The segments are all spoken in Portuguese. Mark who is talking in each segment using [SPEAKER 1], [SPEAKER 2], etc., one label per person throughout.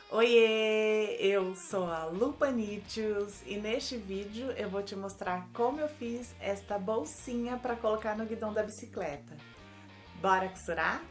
[SPEAKER 1] Oiê, eu sou a Lupanitius e neste vídeo eu vou te mostrar como eu fiz esta bolsinha para colocar no guidão da bicicleta. Bora costurar?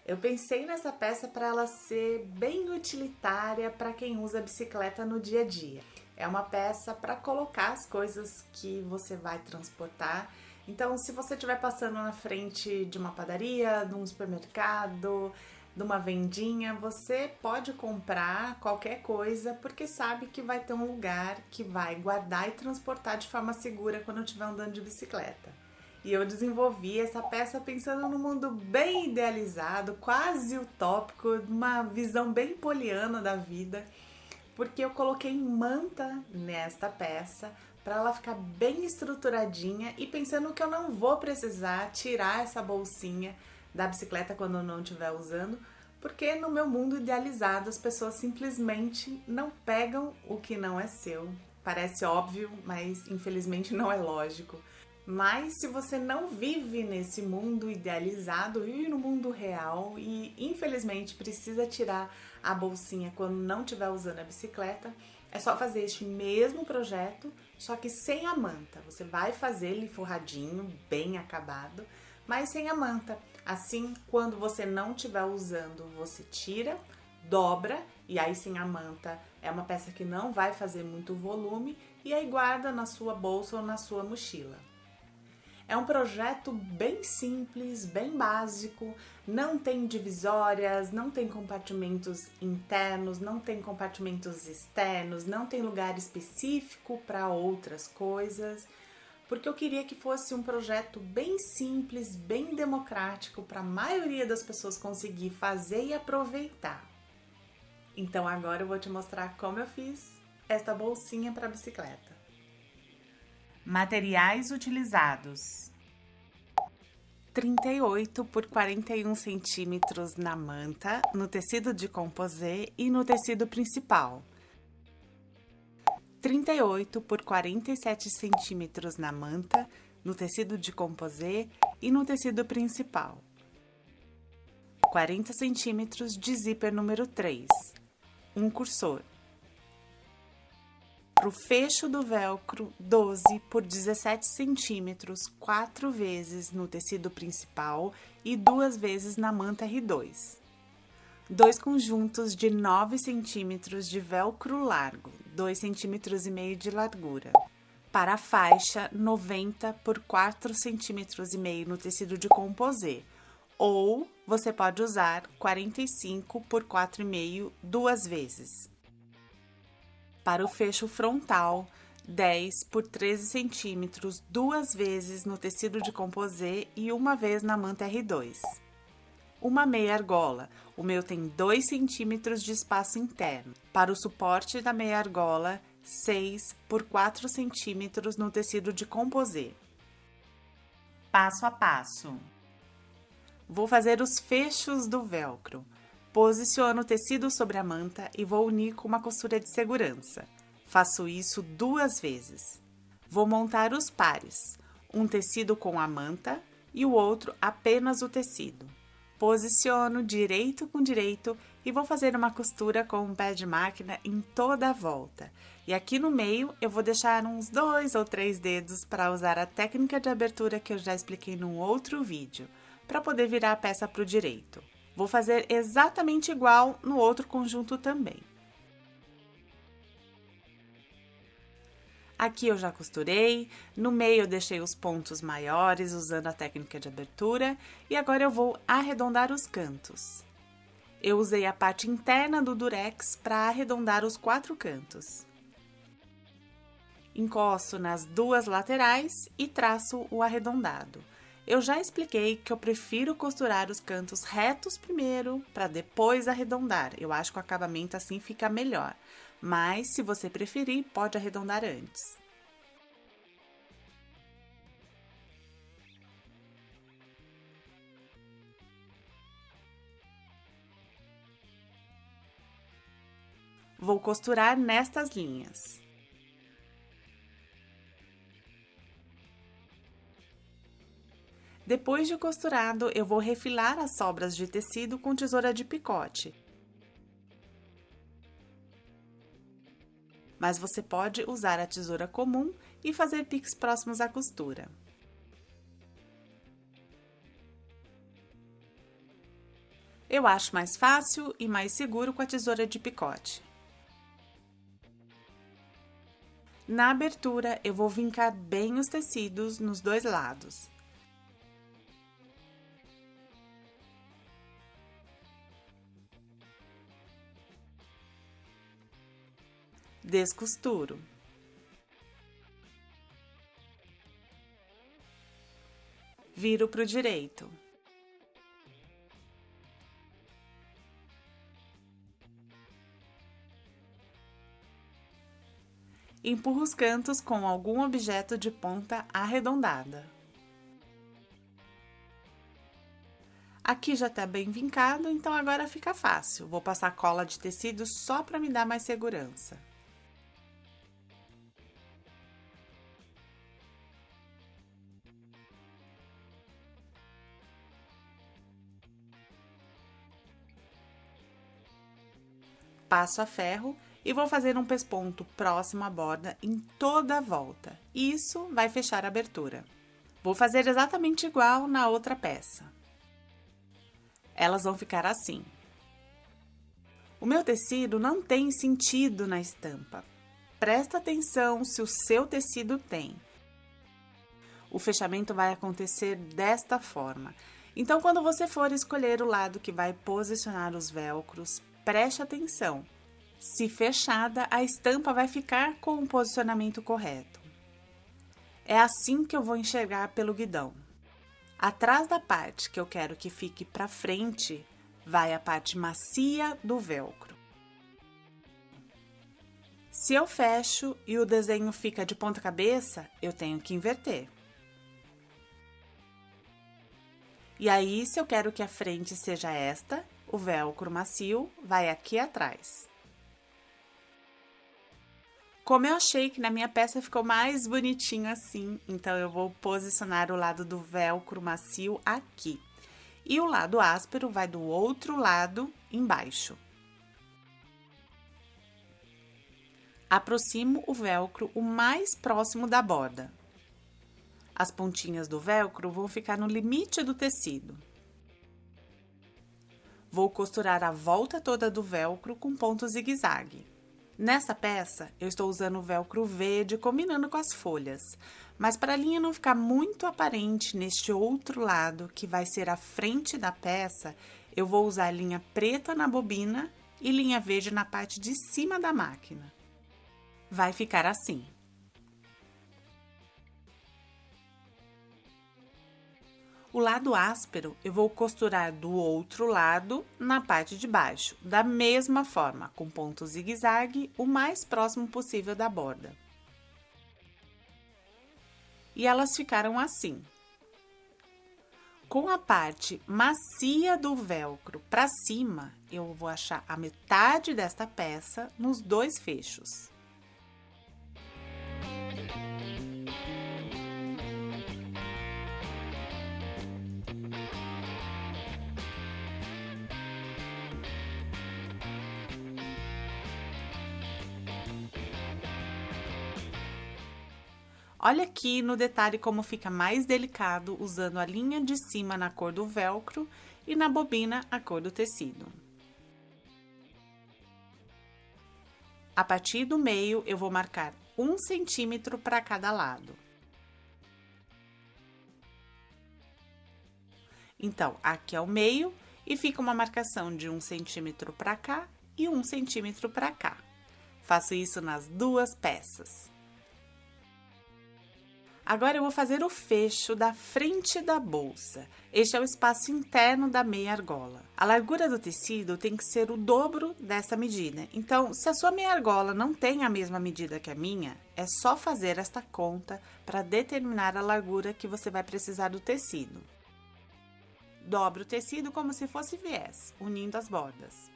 [SPEAKER 1] Eu pensei nessa peça para ela ser bem utilitária para quem usa bicicleta no dia a dia. É uma peça para colocar as coisas que você vai transportar. Então, se você estiver passando na frente de uma padaria, de um supermercado, de uma vendinha, você pode comprar qualquer coisa porque sabe que vai ter um lugar que vai guardar e transportar de forma segura quando estiver andando de bicicleta. E eu desenvolvi essa peça pensando num mundo bem idealizado, quase utópico, uma visão bem poliana da vida, porque eu coloquei manta nesta peça para ela ficar bem estruturadinha e pensando que eu não vou precisar tirar essa bolsinha da bicicleta quando eu não estiver usando, porque no meu mundo idealizado as pessoas simplesmente não pegam o que não é seu. Parece óbvio, mas infelizmente não é lógico. Mas se você não vive nesse mundo idealizado, vive no mundo real e infelizmente precisa tirar a bolsinha quando não estiver usando a bicicleta, é só fazer este mesmo projeto, só que sem a manta. Você vai fazer ele forradinho, bem acabado, mas sem a manta. Assim, quando você não estiver usando, você tira, dobra e aí sem a manta é uma peça que não vai fazer muito volume e aí guarda na sua bolsa ou na sua mochila. É um projeto bem simples, bem básico, não tem divisórias, não tem compartimentos internos, não tem compartimentos externos, não tem lugar específico para outras coisas, porque eu queria que fosse um projeto bem simples, bem democrático para a maioria das pessoas conseguir fazer e aproveitar. Então agora eu vou te mostrar como eu fiz esta bolsinha para bicicleta. Materiais utilizados: 38 por 41 centímetros na manta, no tecido de composê e no tecido principal. 38 por 47 centímetros na manta, no tecido de composê e no tecido principal. 40 centímetros de zíper número 3, um cursor. Para o fecho do velcro, 12 por 17 centímetros, 4 vezes no tecido principal e 2 vezes na manta R2. 2 conjuntos de 9 centímetros de velcro largo, 2,5 centímetros de largura. Para a faixa, 90 por 4,5 centímetros no tecido de composê, ou você pode usar 45 por 4,5 duas vezes. Para o fecho frontal, 10 por 13 centímetros, duas vezes no tecido de composê e uma vez na manta R2. Uma meia argola, o meu tem 2 centímetros de espaço interno. Para o suporte da meia argola, 6 por 4 centímetros no tecido de composê. Passo a passo. Vou fazer os fechos do velcro. Posiciono o tecido sobre a manta e vou unir com uma costura de segurança. Faço isso 2 vezes. Vou montar os pares, um tecido com a manta e o outro apenas o tecido. Posiciono direito com direito e vou fazer uma costura com um pé de máquina em toda a volta. E aqui no meio eu vou deixar uns 2 ou 3 dedos para usar a técnica de abertura que eu já expliquei num outro vídeo, para poder virar a peça para o direito. Vou fazer exatamente igual no outro conjunto também. Aqui eu já costurei, no meio eu deixei os pontos maiores usando a técnica de abertura e agora eu vou arredondar os cantos. Eu usei a parte interna do durex para arredondar os 4 cantos. Encosto nas 2 laterais e traço o arredondado. Eu já expliquei que eu prefiro costurar os cantos retos primeiro, para depois arredondar. Eu acho que o acabamento assim fica melhor, mas se você preferir, pode arredondar antes. Vou costurar nestas linhas. Depois de costurado, eu vou refilar as sobras de tecido com tesoura de picote. Mas você pode usar a tesoura comum e fazer piques próximos à costura. Eu acho mais fácil e mais seguro com a tesoura de picote. Na abertura, eu vou vincar bem os tecidos nos 2 lados. Descosturo. Viro para o direito. Empurro os cantos com algum objeto de ponta arredondada. Aqui já está bem vincado, então agora fica fácil. Vou passar cola de tecido só para me dar mais segurança. Passo a ferro e vou fazer um pesponto próximo à borda em toda a volta. Isso vai fechar a abertura. Vou fazer exatamente igual na outra peça. Elas vão ficar assim. O meu tecido não tem sentido na estampa. Presta atenção se o seu tecido tem. O fechamento vai acontecer desta forma. Então, quando você for escolher o lado que vai posicionar os velcros, preste atenção. Se fechada, a estampa vai ficar com o posicionamento correto. É assim que eu vou enxergar pelo guidão. Atrás da parte que eu quero que fique para frente, vai a parte macia do velcro. Se eu fecho e o desenho fica de ponta cabeça, eu tenho que inverter. E aí, se eu quero que a frente seja esta, o velcro macio vai aqui atrás. Como eu achei que na minha peça ficou mais bonitinho assim, então eu vou posicionar o lado do velcro macio aqui. E o lado áspero vai do outro lado embaixo. Aproximo o velcro o mais próximo da borda. As pontinhas do velcro vão ficar no limite do tecido. Vou costurar a volta toda do velcro com ponto zigue-zague. Nessa peça, eu estou usando o velcro verde combinando com as folhas, mas para a linha não ficar muito aparente neste outro lado, que vai ser a frente da peça, eu vou usar linha preta na bobina e linha verde na parte de cima da máquina. Vai ficar assim. O lado áspero eu vou costurar do outro lado na parte de baixo, da mesma forma, com ponto zigue-zague o mais próximo possível da borda. E elas ficaram assim. Com a parte macia do velcro para cima, eu vou achar a metade desta peça nos dois fechos. Olha aqui no detalhe como fica mais delicado usando a linha de cima na cor do velcro e na bobina a cor do tecido. A partir do meio, eu vou marcar 1 centímetro para cada lado. Então, aqui é o meio e fica uma marcação de 1 centímetro para cá e 1 centímetro para cá. Faço isso nas duas peças. Agora, eu vou fazer o fecho da frente da bolsa. Este é o espaço interno da meia argola. A largura do tecido tem que ser o dobro dessa medida. Então, se a sua meia argola não tem a mesma medida que a minha, é só fazer esta conta para determinar a largura que você vai precisar do tecido. Dobre o tecido como se fosse viés, unindo as bordas.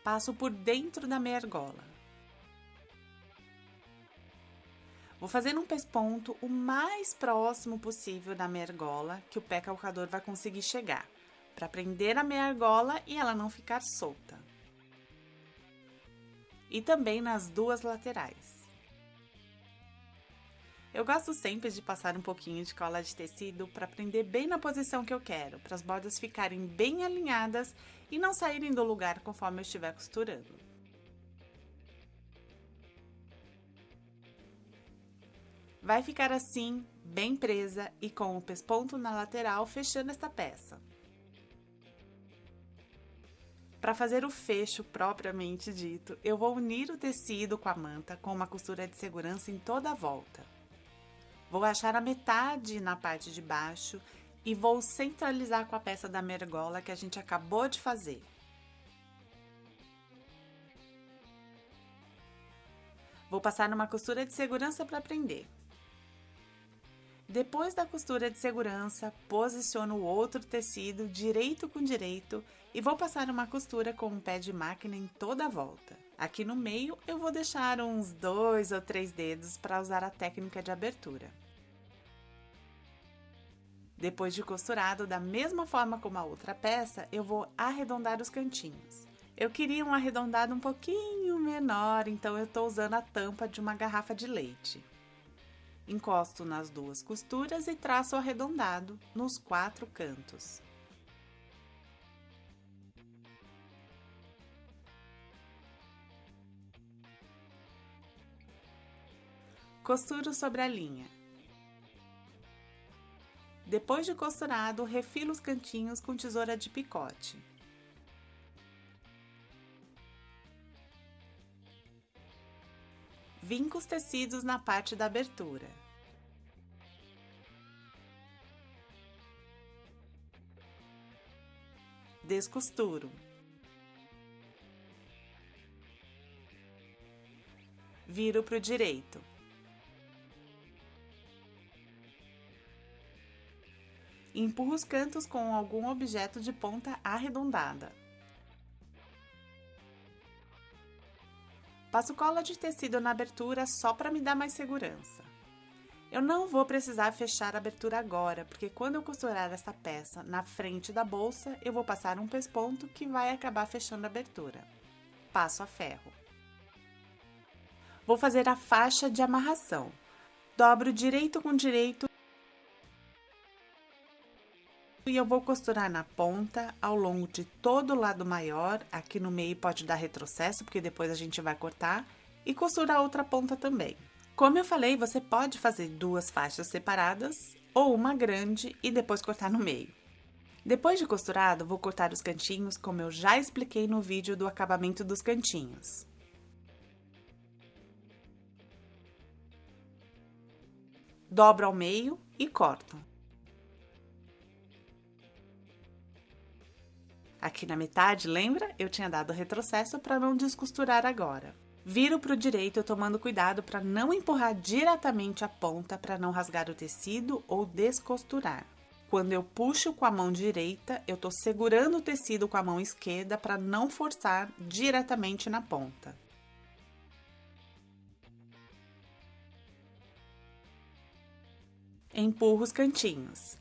[SPEAKER 1] Passo por dentro da meia argola. Vou fazer um pesponto o mais próximo possível da meia argola que o pé calcador vai conseguir chegar, para prender a meia argola e ela não ficar solta. E também nas duas laterais. Eu gosto sempre de passar um pouquinho de cola de tecido para prender bem na posição que eu quero, para as bordas ficarem bem alinhadas e não saírem do lugar conforme eu estiver costurando. Vai ficar assim, bem presa e com o pesponto na lateral fechando esta peça. Para fazer o fecho propriamente dito, eu vou unir o tecido com a manta com uma costura de segurança em toda a volta. Vou achar a metade na parte de baixo e vou centralizar com a peça da meia argola que a gente acabou de fazer. Vou passar numa costura de segurança para prender. Depois da costura de segurança, posiciono o outro tecido direito com direito e vou passar uma costura com um pé de máquina em toda a volta. Aqui no meio, eu vou deixar uns 2 ou 3 dedos para usar a técnica de abertura. Depois de costurado, da mesma forma como a outra peça, eu vou arredondar os cantinhos. Eu queria um arredondado um pouquinho menor, então eu estou usando a tampa de uma garrafa de leite. Encosto nas duas costuras e traço o arredondado nos 4 cantos. Costuro sobre a linha. Depois de costurado, refilo os cantinhos com tesoura de picote. Vinco os tecidos na parte da abertura. Descosturo. Viro para o direito. e empurro os cantos com algum objeto de ponta arredondada. Passo cola de tecido na abertura só para me dar mais segurança. Eu não vou precisar fechar a abertura agora, porque quando eu costurar essa peça na frente da bolsa, eu vou passar um pesponto que vai acabar fechando a abertura. Passo a ferro. Vou fazer a faixa de amarração. Dobro direito com direito e eu vou costurar na ponta ao longo de todo o lado maior. Aqui no meio pode dar retrocesso, porque depois a gente vai cortar, e costurar a outra ponta também. Como eu falei, você pode fazer duas faixas separadas ou uma grande e depois cortar no meio. Depois de costurado, vou cortar os cantinhos, como eu já expliquei no vídeo do acabamento dos cantinhos. Dobro ao meio e corto. Aqui na metade, lembra? Eu tinha dado retrocesso para não descosturar agora. Viro para o direito, tomando cuidado para não empurrar diretamente a ponta para não rasgar o tecido ou descosturar. Quando eu puxo com a mão direita, eu estou segurando o tecido com a mão esquerda para não forçar diretamente na ponta. Empurro os cantinhos.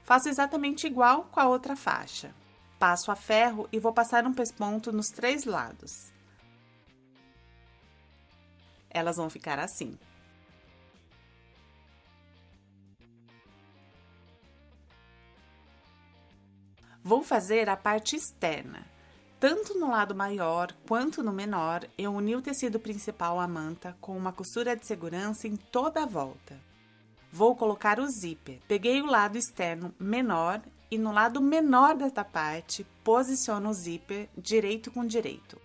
[SPEAKER 1] Faço exatamente igual com a outra faixa. Passo a ferro e vou passar um pesponto nos 3 lados. Elas vão ficar assim. Vou fazer a parte externa. Tanto no lado maior quanto no menor, eu uni o tecido principal à manta com uma costura de segurança em toda a volta. Vou colocar o zíper. Peguei o lado externo menor e no lado menor desta parte, posiciono o zíper direito com direito.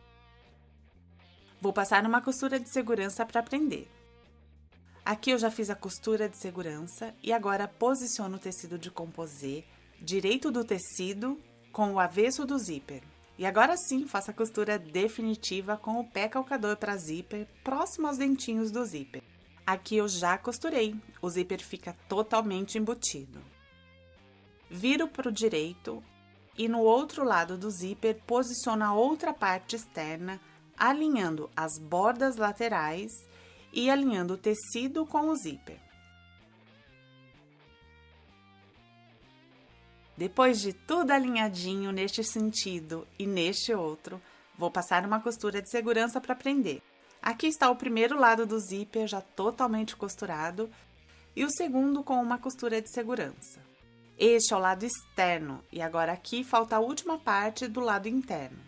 [SPEAKER 1] Vou passar uma costura de segurança para prender. Aqui eu já fiz a costura de segurança e agora posiciono o tecido de composê direito do tecido com o avesso do zíper. E agora sim, faço a costura definitiva com o pé calcador para zíper próximo aos dentinhos do zíper. Aqui eu já costurei, o zíper fica totalmente embutido. Viro para o direito e no outro lado do zíper posiciono a outra parte externa, alinhando as bordas laterais e alinhando o tecido com o zíper. Depois de tudo alinhadinho neste sentido e neste outro, vou passar uma costura de segurança para prender. Aqui está o primeiro lado do zíper já totalmente costurado e o segundo com uma costura de segurança. Este é o lado externo e agora aqui falta a última parte do lado interno.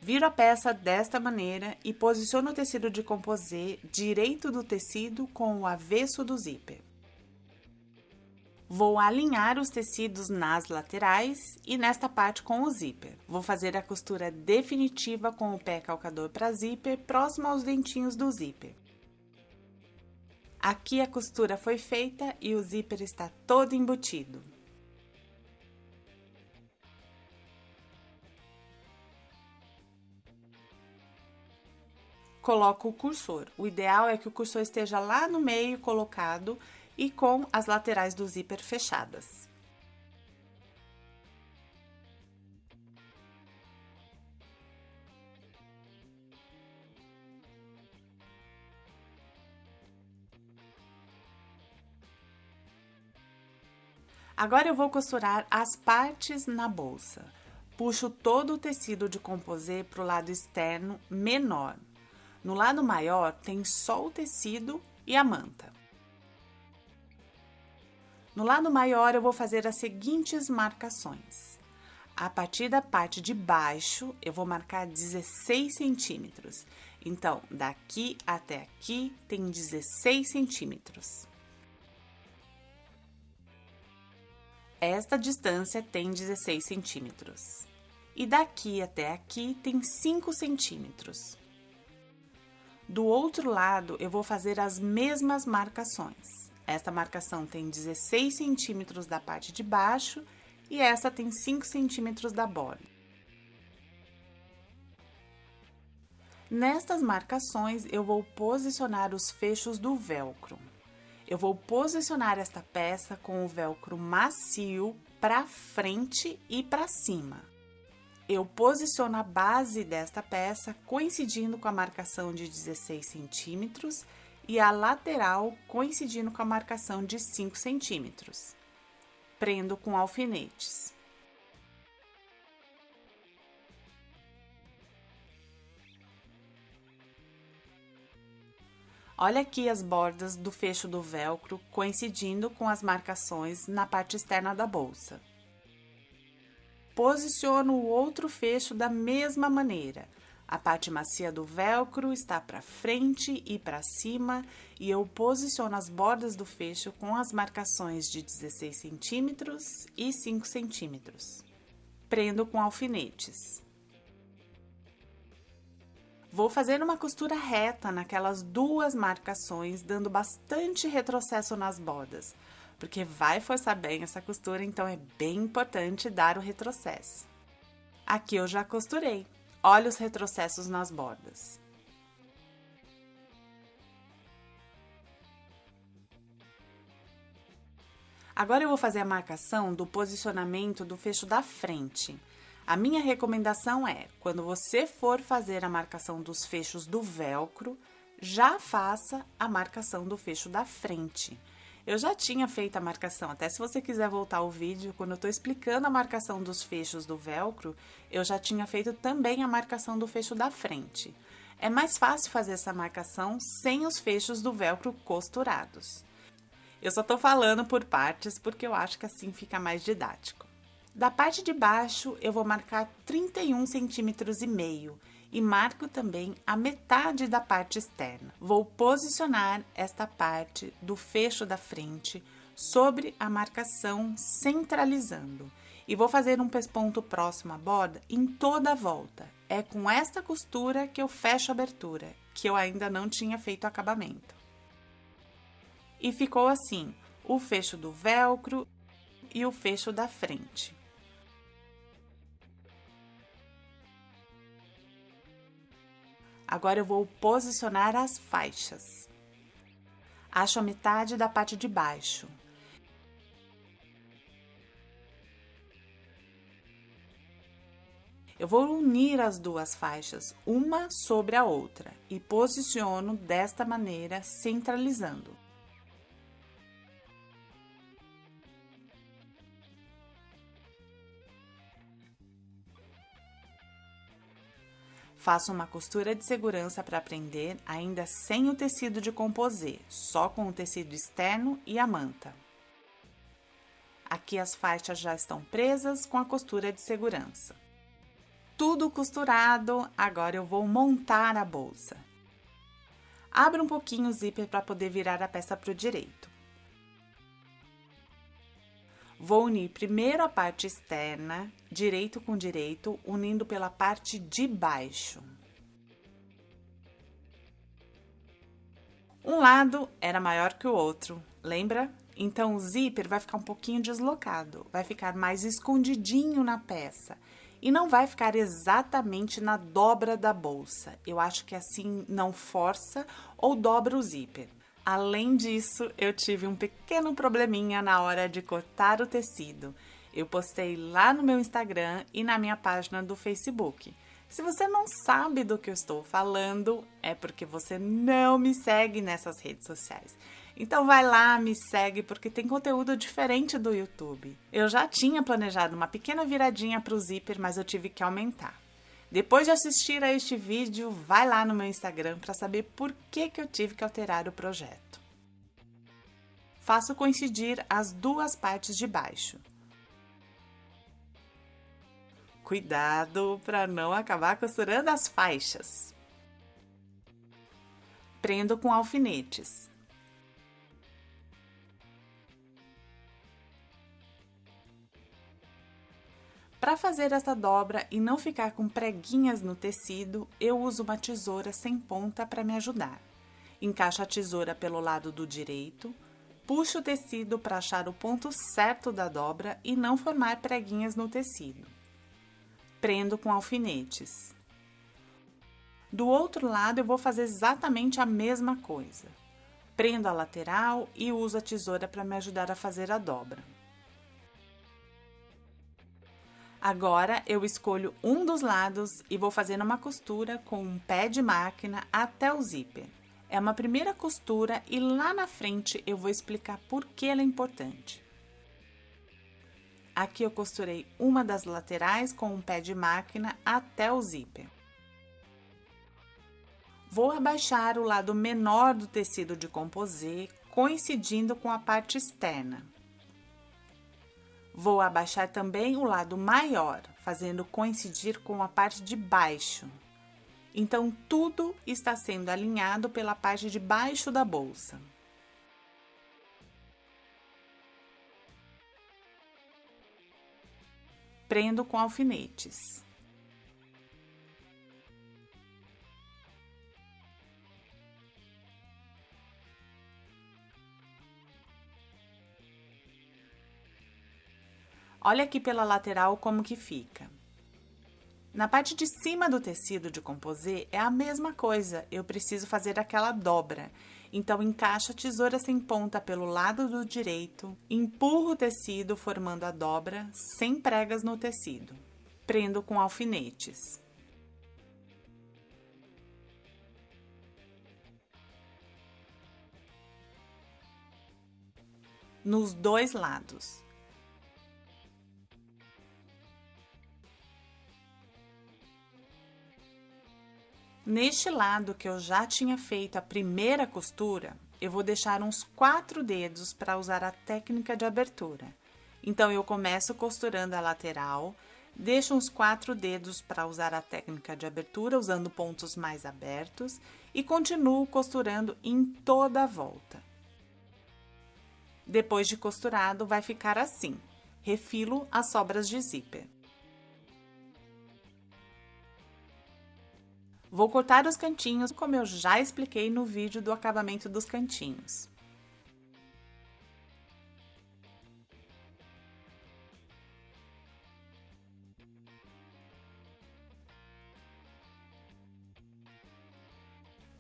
[SPEAKER 1] Viro a peça desta maneira e posiciono o tecido de composê direito do tecido com o avesso do zíper. Vou alinhar os tecidos nas laterais e nesta parte com o zíper. Vou fazer a costura definitiva com o pé calcador para zíper próximo aos dentinhos do zíper. Aqui a costura foi feita e o zíper está todo embutido. Coloco o cursor. O ideal é que o cursor esteja lá no meio colocado e com as laterais do zíper fechadas. Agora eu vou costurar as partes na bolsa. Puxo todo o tecido de composê para o lado externo menor. No lado maior tem só o tecido e a manta. No lado maior eu vou fazer as seguintes marcações. A partir da parte de baixo eu vou marcar 16 centímetros. Então, daqui até aqui tem 16 centímetros. Esta distância tem 16 centímetros. E daqui até aqui tem 5 centímetros. Do outro lado, eu vou fazer as mesmas marcações. Esta marcação tem 16 centímetros da parte de baixo e essa tem 5 centímetros da borda. Nestas marcações, eu vou posicionar os fechos do velcro. Eu vou posicionar esta peça com o velcro macio para frente e para cima. Eu posiciono a base desta peça coincidindo com a marcação de 16 centímetros e a lateral coincidindo com a marcação de 5 centímetros. Prendo com alfinetes. Olha aqui as bordas do fecho do velcro coincidindo com as marcações na parte externa da bolsa. Posiciono o outro fecho da mesma maneira. A parte macia do velcro está para frente e para cima e eu posiciono as bordas do fecho com as marcações de 16 centímetros e 5 centímetros. Prendo com alfinetes. Vou fazer uma costura reta naquelas duas marcações, dando bastante retrocesso nas bordas, porque vai forçar bem essa costura, então é bem importante dar o retrocesso. Aqui eu já costurei, olha os retrocessos nas bordas. Agora eu vou fazer a marcação do posicionamento do fecho da frente. A minha recomendação é, quando você for fazer a marcação dos fechos do velcro, já faça a marcação do fecho da frente. Eu já tinha feito a marcação, até se você quiser voltar ao vídeo, quando eu estou explicando a marcação dos fechos do velcro, eu já tinha feito também a marcação do fecho da frente. É mais fácil fazer essa marcação sem os fechos do velcro costurados. Eu só estou falando por partes porque eu acho que assim fica mais didático. Da parte de baixo, eu vou marcar 31 centímetros e meio e marco também a metade da parte externa. Vou posicionar esta parte do fecho da frente sobre a marcação, centralizando. E vou fazer um pesponto próximo à borda em toda a volta. É com esta costura que eu fecho a abertura, que eu ainda não tinha feito o acabamento. E ficou assim, o fecho do velcro e o fecho da frente. Agora eu vou posicionar as faixas. Acho a metade da parte de baixo. Eu vou unir as duas faixas, uma sobre a outra, e posiciono desta maneira, centralizando. Faço uma costura de segurança para prender, ainda sem o tecido de composê, só com o tecido externo e a manta. Aqui as faixas já estão presas com a costura de segurança. Tudo costurado, agora eu vou montar a bolsa. Abra um pouquinho o zíper para poder virar a peça para o direito. Vou unir primeiro a parte externa, direito com direito, unindo pela parte de baixo. Um lado era maior que o outro, lembra? Então, o zíper vai ficar um pouquinho deslocado, vai ficar mais escondidinho na peça e não vai ficar exatamente na dobra da bolsa. Eu acho que assim não força ou dobra o zíper. Além disso, eu tive um pequeno probleminha na hora de cortar o tecido. Eu postei lá no meu Instagram e na minha página do Facebook. Se você não sabe do que eu estou falando, é porque você não me segue nessas redes sociais. Então vai lá, me segue, porque tem conteúdo diferente do YouTube. Eu já tinha planejado uma pequena viradinha para o zíper, mas eu tive que aumentar. Depois de assistir a este vídeo, vai lá no meu Instagram para saber por que eu tive que alterar o projeto. Faço coincidir as duas partes de baixo. Cuidado para não acabar costurando as faixas. Prendo com alfinetes. Para fazer essa dobra e não ficar com preguinhas no tecido, eu uso uma tesoura sem ponta para me ajudar. Encaixo a tesoura pelo lado do direito, puxo o tecido para achar o ponto certo da dobra e não formar preguinhas no tecido. Prendo com alfinetes. Do outro lado, eu vou fazer exatamente a mesma coisa. Prendo a lateral e uso a tesoura para me ajudar a fazer a dobra. Agora, eu escolho um dos lados e vou fazendo uma costura com um pé de máquina até o zíper. É uma primeira costura e lá na frente eu vou explicar por que ela é importante. Aqui eu costurei uma das laterais com um pé de máquina até o zíper. Vou abaixar o lado menor do tecido de composê, coincidindo com a parte externa. Vou abaixar também o lado maior, fazendo coincidir com a parte de baixo. Então, tudo está sendo alinhado pela parte de baixo da bolsa. Prendo com alfinetes. Olha aqui pela lateral como que fica. Na parte de cima do tecido de composê é a mesma coisa, eu preciso fazer aquela dobra. Então, encaixo a tesoura sem ponta pelo lado do direito, empurro o tecido formando a dobra, sem pregas no tecido. Prendo com alfinetes. Nos dois lados. Neste lado que eu já tinha feito a primeira costura, eu vou deixar uns 4 dedos para usar a técnica de abertura. Então, eu começo costurando a lateral, deixo uns 4 dedos para usar a técnica de abertura, usando pontos mais abertos, e continuo costurando em toda a volta. Depois de costurado, vai ficar assim. Refilo as sobras de zíper. Vou cortar os cantinhos, como eu já expliquei no vídeo do acabamento dos cantinhos.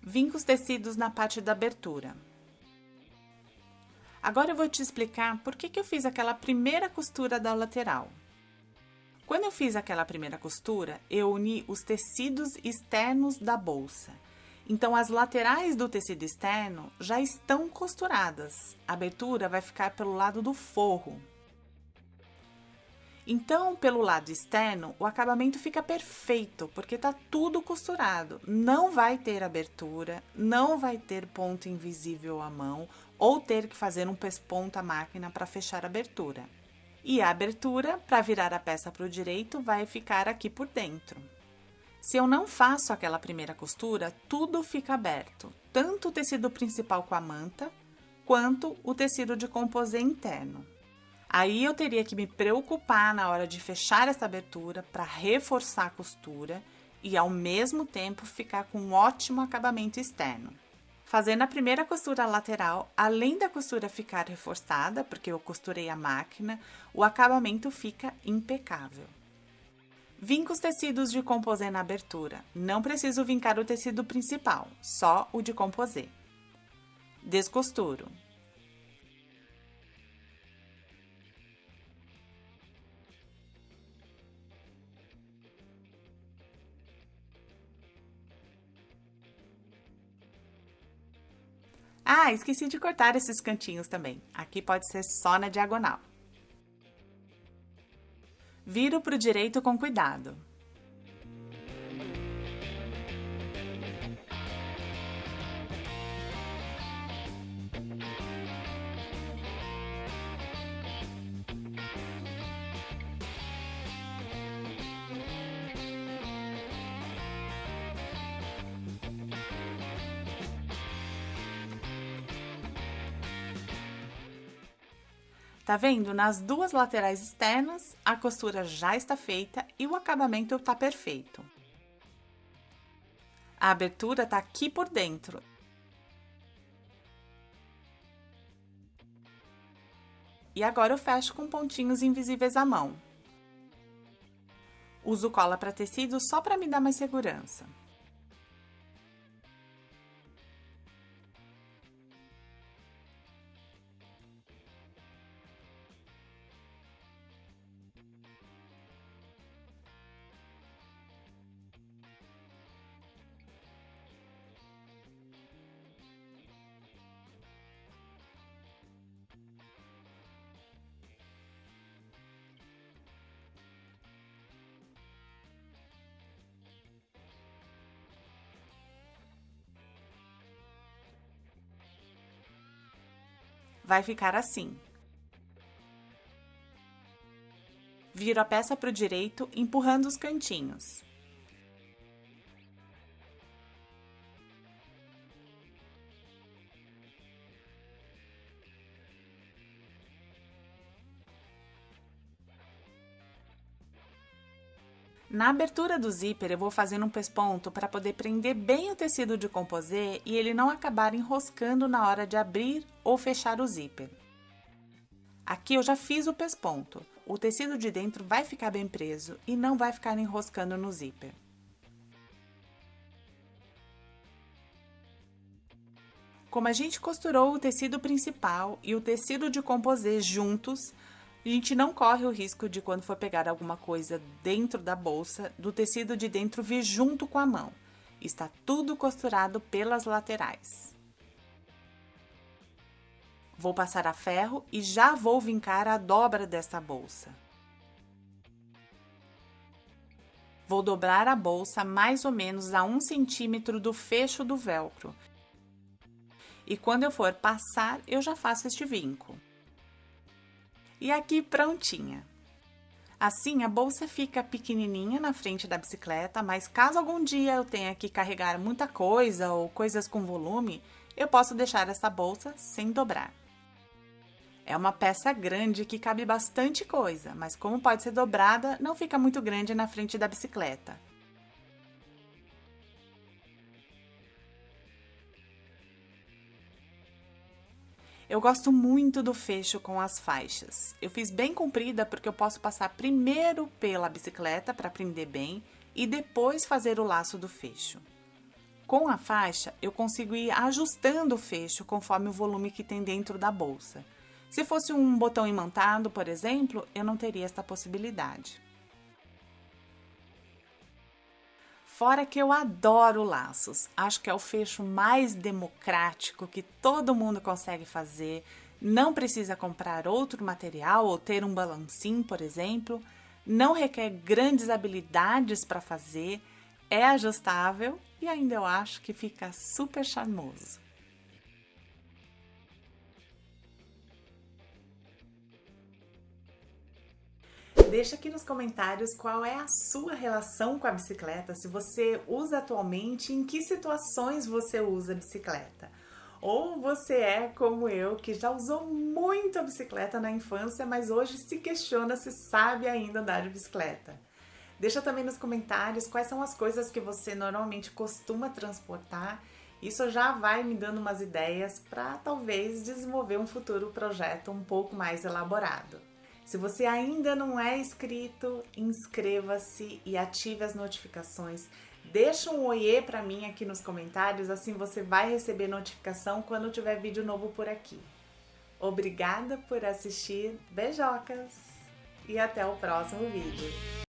[SPEAKER 1] Vinco os tecidos na parte da abertura. Agora eu vou te explicar por que eu fiz aquela primeira costura da lateral. Quando eu fiz aquela primeira costura, eu uni os tecidos externos da bolsa. Então, as laterais do tecido externo já estão costuradas. A abertura vai ficar pelo lado do forro. Então, pelo lado externo, o acabamento fica perfeito, porque tá tudo costurado. Não vai ter abertura, não vai ter ponto invisível à mão, ou ter que fazer um pesponto à máquina para fechar a abertura. E a abertura, para virar a peça para o direito, vai ficar aqui por dentro. Se eu não faço aquela primeira costura, tudo fica aberto, tanto o tecido principal com a manta, quanto o tecido de composê interno. Aí eu teria que me preocupar na hora de fechar essa abertura para reforçar a costura e ao mesmo tempo ficar com um ótimo acabamento externo. Fazendo a primeira costura lateral, além da costura ficar reforçada, porque eu costurei a máquina, o acabamento fica impecável. Vinco os tecidos de composê na abertura. Não preciso vincar o tecido principal, só o de composê. Descosturo. Ah, esqueci de cortar esses cantinhos também. Aqui pode ser só na diagonal. Viro para o direito com cuidado. Tá vendo? Nas duas laterais externas, a costura já está feita e o acabamento tá perfeito. A abertura tá aqui por dentro. E agora eu fecho com pontinhos invisíveis à mão. Uso cola para tecido só para me dar mais segurança. vai ficar assim. Viro a peça para o direito, empurrando os cantinhos. Na abertura do zíper, eu vou fazendo um pesponto para poder prender bem o tecido de composê e ele não acabar enroscando na hora de abrir ou fechar o zíper. Aqui eu já fiz o pesponto. O tecido de dentro vai ficar bem preso e não vai ficar enroscando no zíper. Como a gente costurou o tecido principal e o tecido de composê juntos, a gente não corre o risco de, quando for pegar alguma coisa dentro da bolsa, do tecido de dentro vir junto com a mão. Está tudo costurado pelas laterais. Vou passar a ferro e já vou vincar a dobra desta bolsa. Vou dobrar a bolsa mais ou menos a 1 centímetro do fecho do velcro. E quando eu for passar, eu já faço este vinco. E aqui prontinha. Assim, a bolsa fica pequenininha na frente da bicicleta, mas caso algum dia eu tenha que carregar muita coisa ou coisas com volume, eu posso deixar essa bolsa sem dobrar. É uma peça grande que cabe bastante coisa, mas como pode ser dobrada, não fica muito grande na frente da bicicleta. Eu gosto muito do fecho com as faixas. Eu fiz bem comprida porque eu posso passar primeiro pela bicicleta para prender bem e depois fazer o laço do fecho. Com a faixa, eu consigo ir ajustando o fecho conforme o volume que tem dentro da bolsa. Se fosse um botão imantado, por exemplo, eu não teria esta possibilidade. Fora que eu adoro laços, acho que é o fecho mais democrático que todo mundo consegue fazer, não precisa comprar outro material ou ter um balancim, por exemplo, não requer grandes habilidades para fazer, é ajustável e ainda eu acho que fica super charmoso. Deixa aqui nos comentários qual é a sua relação com a bicicleta, se você usa atualmente, em que situações você usa a bicicleta. Ou você é como eu, que já usou muito a bicicleta na infância, mas hoje se questiona se sabe ainda andar de bicicleta. Deixa também nos comentários quais são as coisas que você normalmente costuma transportar. Isso já vai me dando umas ideias para talvez desenvolver um futuro projeto um pouco mais elaborado. Se você ainda não é inscrito, inscreva-se e ative as notificações. Deixa um oiê para mim aqui nos comentários, assim você vai receber notificação quando tiver vídeo novo por aqui. Obrigada por assistir, beijocas! E até o próximo vídeo.